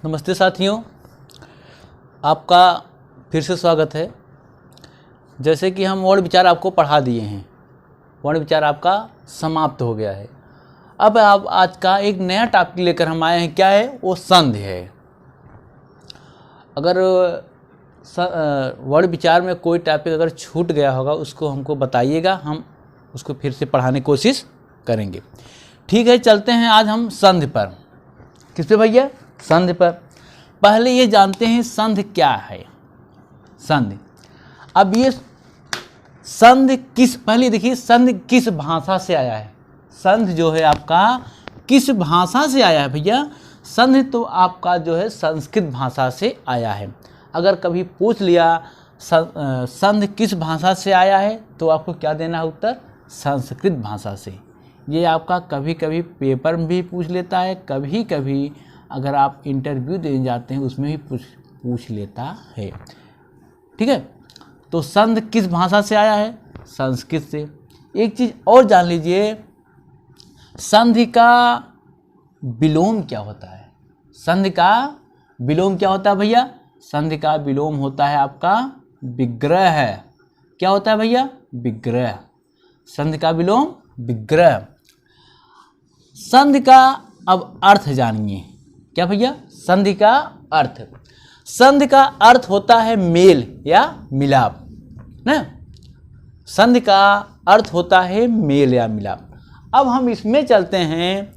नमस्ते साथियों, आपका फिर से स्वागत है। जैसे कि हम वर्ण विचार आपको पढ़ा दिए हैं, वर्ण विचार आपका समाप्त हो गया है। अब आप आज का एक नया टॉपिक लेकर हम आए हैं। क्या है वो? संधि है। अगर वर्ण विचार में कोई टॉपिक अगर छूट गया होगा उसको हमको बताइएगा, हम उसको फिर से पढ़ाने की कोशिश करेंगे। ठीक है, चलते हैं आज हम संधि पर। किस पे भैया? संधि पर। पहले ये जानते हैं संधि क्या है। संधि, अब ये संधि पहले देखिए संधि किस भाषा से आया है। संधि जो है आपका किस भाषा से आया है भैया? संधि तो आपका जो है संस्कृत भाषा से आया है। अगर कभी पूछ लिया संधि किस भाषा से आया है तो आपको क्या देना है उत्तर? संस्कृत भाषा से। ये आपका कभी कभी पेपर में भी पूछ लेता है, कभी कभी अगर आप इंटरव्यू देने जाते हैं उसमें भी पूछ लेता है। ठीक है, तो संधि किस भाषा से आया है? संस्कृत से। एक चीज़ और जान लीजिए, संधि का विलोम क्या होता है? संधि का विलोम क्या होता है भैया? संधि का विलोम होता है आपका विग्रह। क्या होता है भैया? विग्रह। संधि का विलोम विग्रह। संधि का अब अर्थ जानिए। क्या भैया? संधि का अर्थ। संधि का अर्थ होता है मेल या मिलाप ना। संधि का अर्थ होता है मेल या मिलाप। अब हम इसमें चलते हैं,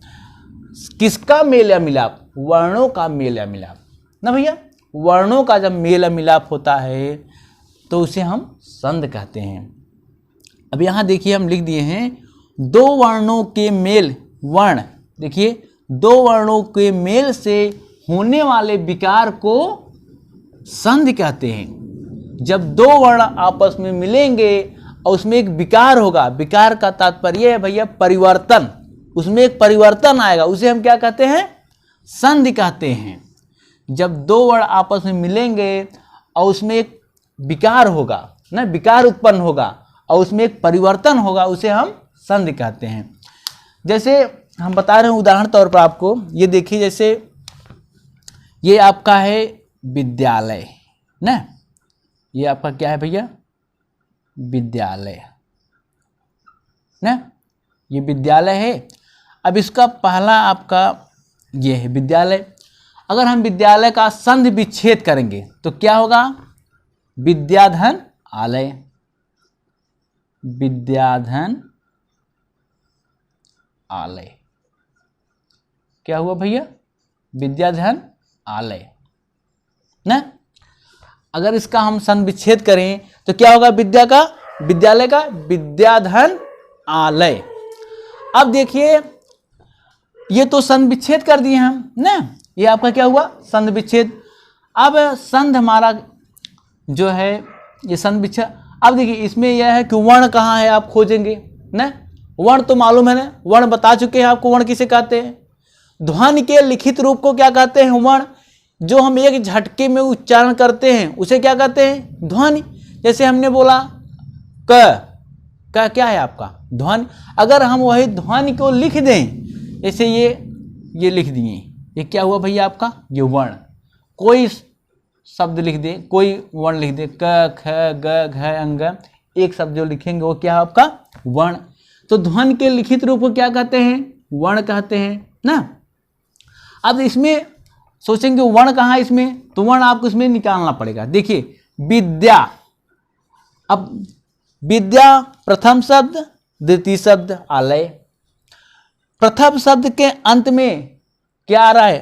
किसका मेल या मिलाप? वर्णों का मेल या मिलाप ना भैया। वर्णों का जब मेल या मिलाप होता है तो उसे हम संधि कहते हैं। अब यहाँ देखिए हम लिख दिए हैं दो वर्णों के मेल। वर्ण देखिए, दो वर्णों के मेल से होने वाले विकार को संधि कहते हैं। जब दो वर्ण आपस में मिलेंगे और उसमें एक विकार होगा, विकार का तात्पर्य है भैया परिवर्तन, उसमें एक परिवर्तन आएगा, उसे हम क्या कहते हैं? संधि कहते हैं। जब दो वर्ण आपस में मिलेंगे और उसमें एक विकार होगा ना, विकार उत्पन्न होगा और उसमें एक परिवर्तन होगा, उसे हम संधि कहते हैं। जैसे हम बता रहे हैं उदाहरण तौर पर आपको, ये देखिए, जैसे ये आपका है विद्यालय ना। ये आपका क्या है भैया? विद्यालय ना। ये विद्यालय है। अब इसका पहला आपका ये है विद्यालय। अगर हम विद्यालय का संधि विच्छेद करेंगे तो क्या होगा? विद्याधन आलय। विद्याधन आलय। क्या हुआ भैया? विद्याधन आलय ना। अगर इसका हम संधि विच्छेद करें तो क्या होगा? विद्यालय का विद्याधन आलय। अब देखिए ये तो संधि विच्छेद कर दिए हम ना। ये आपका क्या हुआ? संधि विच्छेद। अब संधि हमारा जो है ये संधि विच्छेद। अब देखिए इसमें यह है कि वर्ण कहाँ है आप खोजेंगे ना। वर्ण तो मालूम है ना, वर्ण बता चुके हैं आपको वर्ण किसे कहते हैं। ध्वनि के लिखित रूप को क्या कहते हैं? वर्ण। जो हम एक झटके में उच्चारण करते हैं उसे क्या कहते हैं? ध्वनि। जैसे हमने बोला क क्या है आपका? ध्वनि। अगर हम वही ध्वनि को लिख दें, जैसे ये लिख दिए, ये क्या हुआ भैया आपका? ये वर्ण। कोई शब्द लिख दे, कोई वर्ण लिख दे, क ख ग घ अंग, एक शब्द जो लिखेंगे वो क्या है आपका? वर्ण। तो ध्वनि के लिखित रूप को क्या कहते हैं? वर्ण कहते हैं ना। अब इसमें सोचेंगे वर्ण कहाँ है इसमें, तो वर्ण आपको इसमें निकालना पड़ेगा। देखिए विद्या, अब विद्या प्रथम शब्द, द्वितीय शब्द आलय। प्रथम शब्द के अंत में क्या आ रहा है?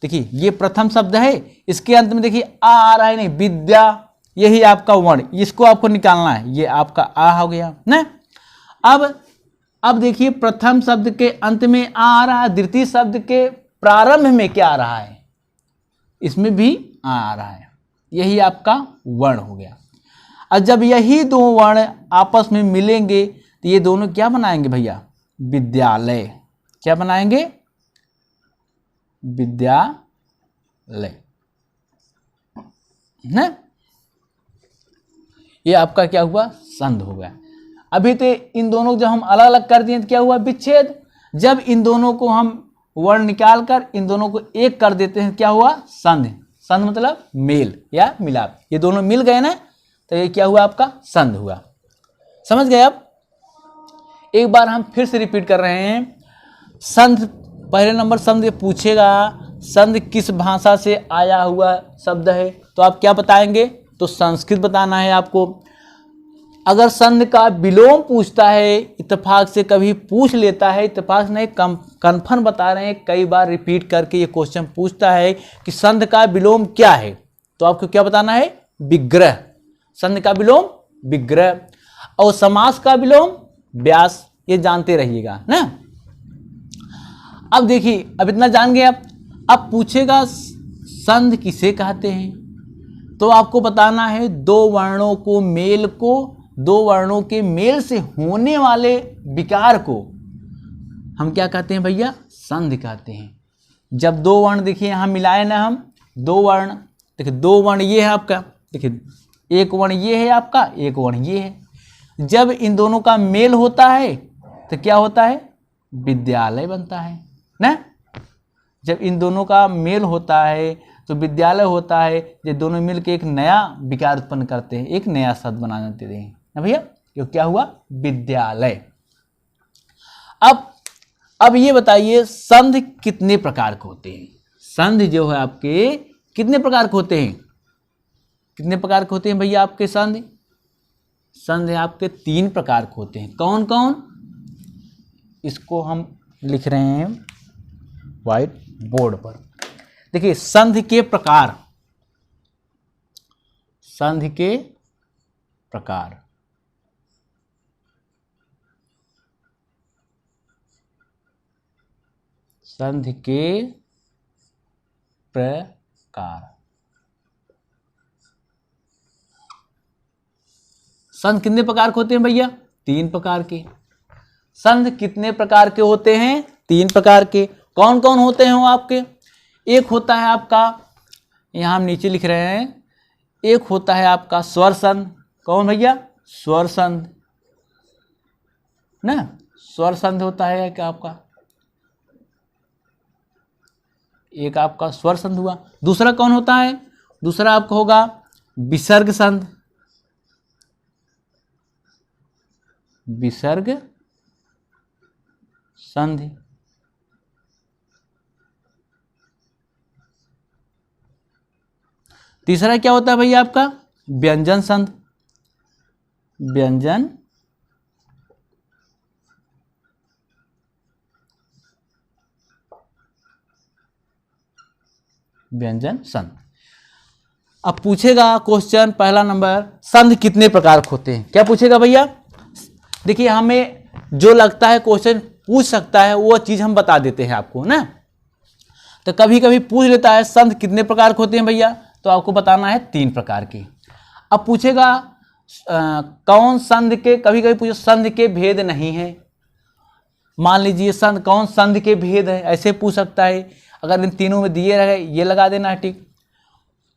देखिए ये प्रथम शब्द है, इसके अंत में देखिए आ रहा है नहीं, विद्या, यही आपका वर्ण, इसको आपको निकालना है। ये आपका आ हो गया ना। अब देखिए प्रथम शब्द के अंत में आ रहा है, द्वितीय शब्द के प्रारंभ में क्या आ रहा है? इसमें भी आ रहा है, यही आपका वर्ण हो गया। और जब यही दो वर्ण आपस में मिलेंगे तो ये दोनों क्या बनाएंगे भैया? विद्यालय। क्या बनाएंगे? विद्यालय है। ये आपका क्या हुआ? संधि हो गया। अभी तो इन दोनों को जब हम अलग अलग कर दिए तो क्या हुआ? विच्छेद। जब इन दोनों को हम वर्ण निकाल कर इन दोनों को एक कर देते हैं, क्या हुआ? संधि। संधि मतलब मेल या मिलाप, ये दोनों मिल गए ना, तो ये क्या हुआ? आपका संधि हुआ। समझ गए? अब एक बार हम फिर से रिपीट कर रहे हैं। संधि, पहले नंबर संधि पूछेगा संधि किस भाषा से आया हुआ शब्द है, तो आप क्या बताएंगे? तो संस्कृत बताना है आपको। अगर संधि का विलोम पूछता है, इत्तेफाक से कभी पूछ लेता है, इत्तेफाक नहीं कन्फर्म बता रहे हैं, कई बार रिपीट करके ये क्वेश्चन पूछता है कि संधि का विलोम क्या है, तो आपको क्या बताना है? विग्रह। संधि का विलोम विग्रह, और समास का विलोम व्यास। ये जानते रहिएगा ना। अब देखिए, अब इतना जान गए आप। अब पूछेगा संधि किसे कहते हैं, तो आपको बताना है दो वर्णों के मेल से होने वाले विकार को हम क्या कहते हैं भैया? संधि कहते हैं। जब दो वर्ण, देखिए यहाँ मिलाए ना हम दो वर्ण, देखिए दो वर्ण ये है आपका, देखिए एक वर्ण ये है आपका, एक वर्ण ये है। जब इन दोनों का मेल होता है तो क्या होता है? विद्यालय बनता है ना। जब इन दोनों का मेल होता है तो विद्यालय होता है। ये दोनों मिलकर एक नया विकार उत्पन्न करते हैं, एक नया शब्द बना देते हैं ना भैया। ये क्या हुआ? विद्यालय। अब ये बताइए संधि कितने प्रकार के होते हैं? संधि जो है आपके कितने प्रकार के होते हैं? कितने प्रकार के होते हैं भैया आपके संधि? संधि आपके 3 प्रकार के होते हैं। कौन कौन? इसको हम लिख रहे हैं व्हाइट बोर्ड पर। देखिए संधि के प्रकार, संधि के प्रकार। संधि के प्रकार। संधि कितने प्रकार के होते हैं भैया? 3 प्रकार के। संधि कितने प्रकार के होते हैं? 3 प्रकार के। कौन कौन होते हैं वो आपके? एक होता है आपका, यहां हम नीचे लिख रहे हैं, एक होता है आपका स्वर संधि। कौन भैया? स्वर संधि ना, स्वर संधि होता है क्या आपका? एक आपका स्वर संधि हुआ। दूसरा कौन होता है? दूसरा आपका होगा विसर्ग संधि। विसर्ग संधि। तीसरा क्या होता है भैया आपका? व्यंजन संधि। व्यंजन संधि। अब पूछेगा क्वेश्चन पहला नंबर, संधि कितने प्रकार के होते हैं? क्या पूछेगा भैया? देखिए हमें जो लगता है क्वेश्चन पूछ सकता है वो चीज हम बता देते हैं आपको ना। तो कभी कभी पूछ लेता है संधि कितने प्रकार के होते हैं भैया, तो आपको बताना है 3 प्रकार के। अब पूछेगा कौन संधि के, कभी कभी पूछे संधि के भेद नहीं है। मान लीजिए संधि, कौन संधि के भेद है, ऐसे पूछ सकता है। अगर इन तीनों में दिए रहे ये लगा देना है, ठीक।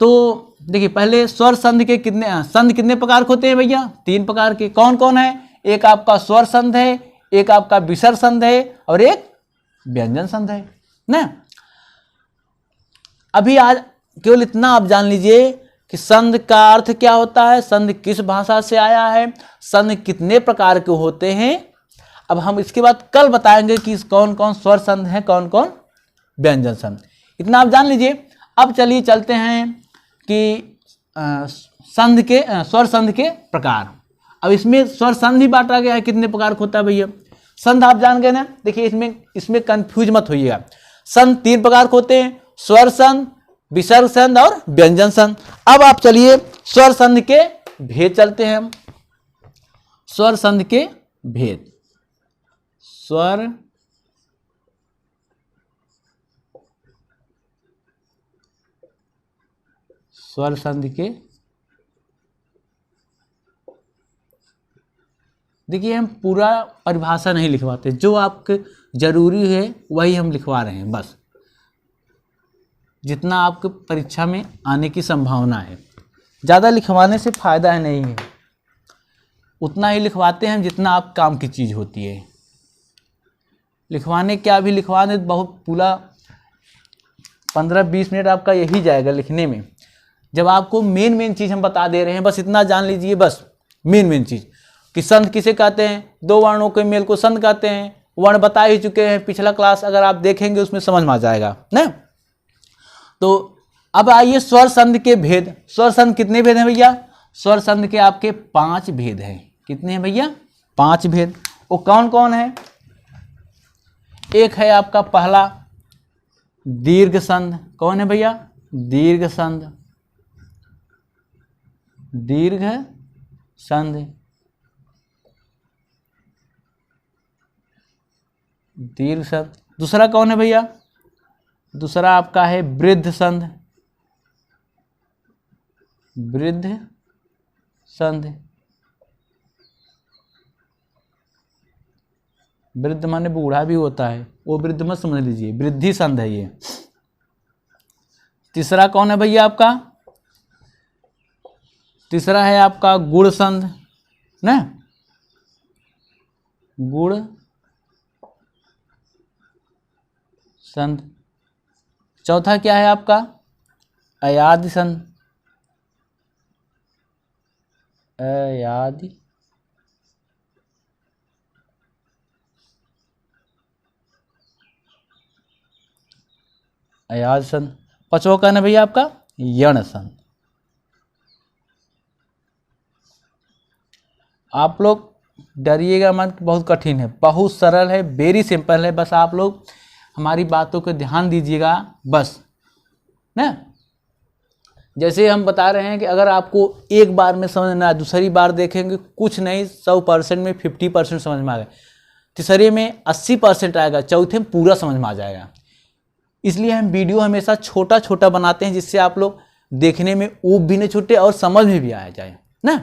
तो देखिए पहले स्वर संधि के संधि कितने प्रकार के होते हैं भैया? 3 प्रकार के। कौन कौन है? एक आपका स्वर संधि है, एक आपका विसर्ग संधि है, और एक व्यंजन संधि है ना। अभी आज केवल इतना आप जान लीजिए कि संधि का अर्थ क्या होता है, संधि किस भाषा से आया है, संधि कितने प्रकार के होते हैं। अब हम इसके बाद कल बताएंगे कि कौन कौन स्वर संधि है, कौन कौन व्यंजन संधि। इतना आप जान लीजिए। अब चलिए चलते हैं कि संधि के स्वर संधि के प्रकार। अब इसमें स्वर संधि बांटा गया है, कितने प्रकार का होता है भैया? संधि आप जान गए ना। देखिए इसमें कंफ्यूज मत होइएगा। संधि 3 प्रकार के होते हैं, स्वर संधि, विसर्ग संधि और व्यंजन संधि। अब आप चलिए स्वर संधि के भेद चलते हैं हम। स्वर संधि के भेद, स्वर संधि के, देखिए हम पूरा परिभाषा नहीं लिखवाते, जो आपके जरूरी है वही हम लिखवा रहे हैं बस। जितना आपके परीक्षा में आने की संभावना है, ज़्यादा लिखवाने से फायदा नहीं है। उतना ही लिखवाते हैं जितना आप काम की चीज़ होती है। लिखवाने क्या भी लिखवा दे, बहुत पूरा 15-20 मिनट आपका यही जाएगा लिखने में। जब आपको मेन चीज़ हम बता दे रहे हैं, बस इतना जान लीजिए, बस मेन चीज़ कि संध किसे कहते हैं, 2 वर्णों के मेल को संध कहते हैं। वर्ण बता ही चुके हैं, पिछला क्लास अगर आप देखेंगे उसमें समझ में आ जाएगा ना। तो अब आइए स्वर संध के भेद। स्वर संध कितने भेद हैं भैया? स्वर संध के आपके 5 भेद हैं। कितने हैं भैया? 5 भेद। वो कौन कौन है? एक है आपका पहला दीर्घ संध। कौन है भैया? दीर्घ संध। दीर्घ संध। दीर्घ संध। दूसरा कौन है भैया? दूसरा आपका है वृद्ध संध। वृद्ध संध। वृद्ध माने बूढ़ा भी होता है, वो वृद्ध मत समझ लीजिए, वृद्धि संध है ये। तीसरा कौन है भैया आपका? तीसरा है आपका गुण संध ना, गुण संध। चौथा क्या है आपका? अयादि संध। अयादि अयाद संध। पांचवा क्या है भैया आपका? यण संध। आप लोग डरिएगा मत, बहुत कठिन है, बहुत सरल है, वेरी सिंपल है। बस आप लोग हमारी बातों को ध्यान दीजिएगा बस ना। जैसे हम बता रहे हैं कि अगर आपको एक बार में समझ ना आए, दूसरी बार देखेंगे कुछ नहीं, 100% में 50% समझ में आ गया, तीसरे में 80% आएगा, चौथे में पूरा समझ में आ जाएगा। इसलिए हम वीडियो हमेशा छोटा छोटा बनाते हैं, जिससे आप लोग देखने में ऊब भी नहीं छूटे और समझ में भी आ जाए ना।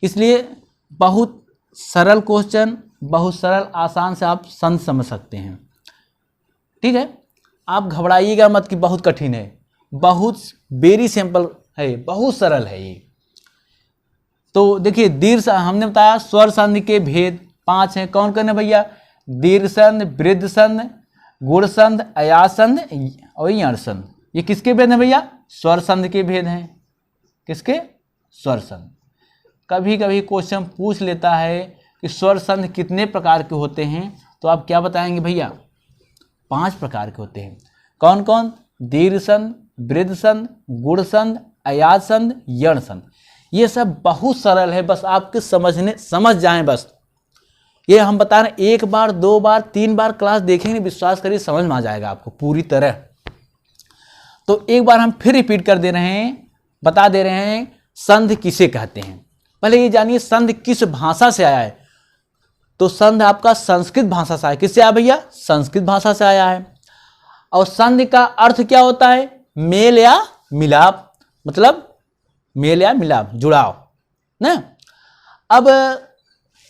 इसलिए बहुत सरल क्वेश्चन, बहुत सरल आसान से आप समझ सकते हैं। ठीक है, आप घबराइएगा मत कि बहुत कठिन है, बहुत वेरी सिंपल है, बहुत सरल है ये। तो देखिए दीर्घ हमने बताया स्वर संध के भेद 5 हैं। कौन कौन है भैया? दीर्घ संध, वृद्ध संध, गुण संध, अयाद संध और यण संध। ये किसके भेद हैं भैया? स्वर संध के भेद हैं। किसके? स्वर संध। कभी कभी क्वेश्चन पूछ लेता है कि स्वर संध कितने प्रकार के होते हैं, तो आप क्या बताएंगे भैया? 5 प्रकार के होते हैं। कौन कौन? दीर्घ संध, वृद्ध संध, गुण संध, अयाद संध, यण संध। ये सब बहुत सरल है, बस आपके समझ जाएं बस। ये हम बता रहे हैं, 1 बार 2 बार 3 बार क्लास देखेंगे, विश्वास करिए समझ में आ जाएगा आपको पूरी तरह। तो एक बार हम फिर रिपीट कर दे रहे हैं, बता दे रहे हैं संध किसे कहते हैं। पहले ये जानिए संध किस भाषा से आया है। तो संध आपका संस्कृत भाषा से आया। किससे आया भैया? संस्कृत भाषा से आया है। और संध का अर्थ क्या होता है? मेल या मिलाप, मतलब मेल या मिलाप, जुड़ाव ना। अब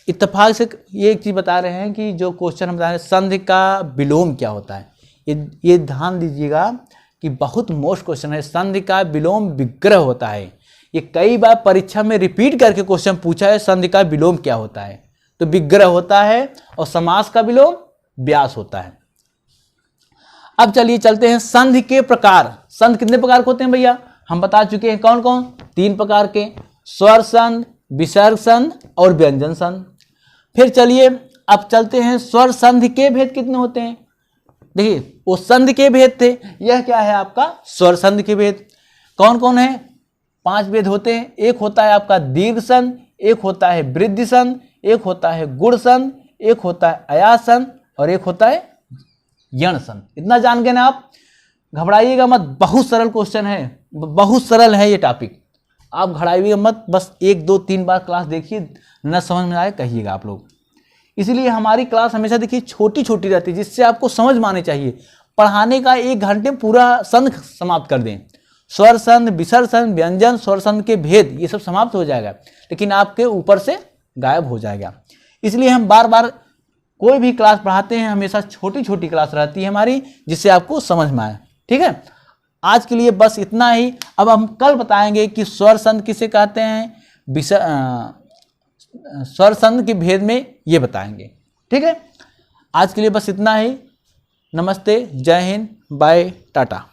इत्तेफाक से ये एक चीज बता रहे हैं कि जो क्वेश्चन हम बता रहे हैं संध का विलोम क्या होता है, ये ध्यान दीजिएगा कि बहुत मोस्ट क्वेश्चन है। संध का विलोम विग्रह होता है। ये कई बार परीक्षा में रिपीट करके क्वेश्चन पूछा है, संध का विलोम क्या होता है? तो विग्रह होता है, और समास का विलोम व्यास होता है। अब चलिए चलते हैं संध के प्रकार। संध कितने प्रकार के होते हैं भैया? हम बता चुके हैं। कौन कौन? 3 प्रकार के, स्वर संध, विसर्ग संध और व्यंजन संध। फिर चलिए अब चलते हैं स्वर संध के भेद कितने होते हैं। देखिए वो संध के भेद थे, यह क्या है आपका? स्वर संध के भेद। कौन कौन है? 5 भेद होते हैं। एक होता है आपका दीर्घ संध, एक होता है वृद्धि संध, एक होता है गुण संध, एक होता है अयाद संध और एक होता है यण संध। इतना जान गए ना आप? घबराइएगा मत, बहुत सरल क्वेश्चन है, बहुत सरल है ये टॉपिक। आप घबराइएगा मत, बस 1 2 3 बार क्लास देखिए, न समझ में आए कहिएगा आप लोग। इसीलिए हमारी क्लास हमेशा देखिए छोटी छोटी रहती है, जिससे आपको समझ में आने चाहिए। पढ़ाने का 1 घंटे में पूरा संध समाप्त कर दें, स्वर संध, विसर्ग संध, व्यंजन, स्वर संध के भेद, ये सब समाप्त हो जाएगा, लेकिन आपके ऊपर से गायब हो जाएगा। इसलिए हम बार बार कोई भी क्लास पढ़ाते हैं, हमेशा छोटी छोटी क्लास रहती है हमारी, जिससे आपको समझ में आए। ठीक है, आज के लिए बस इतना ही। अब हम कल बताएंगे कि स्वर संध किसे कहते हैं, स्वर संध के भेद में ये बताएंगे। ठीक है, आज के लिए बस इतना ही। नमस्ते, जय हिंद, बाय, टाटा।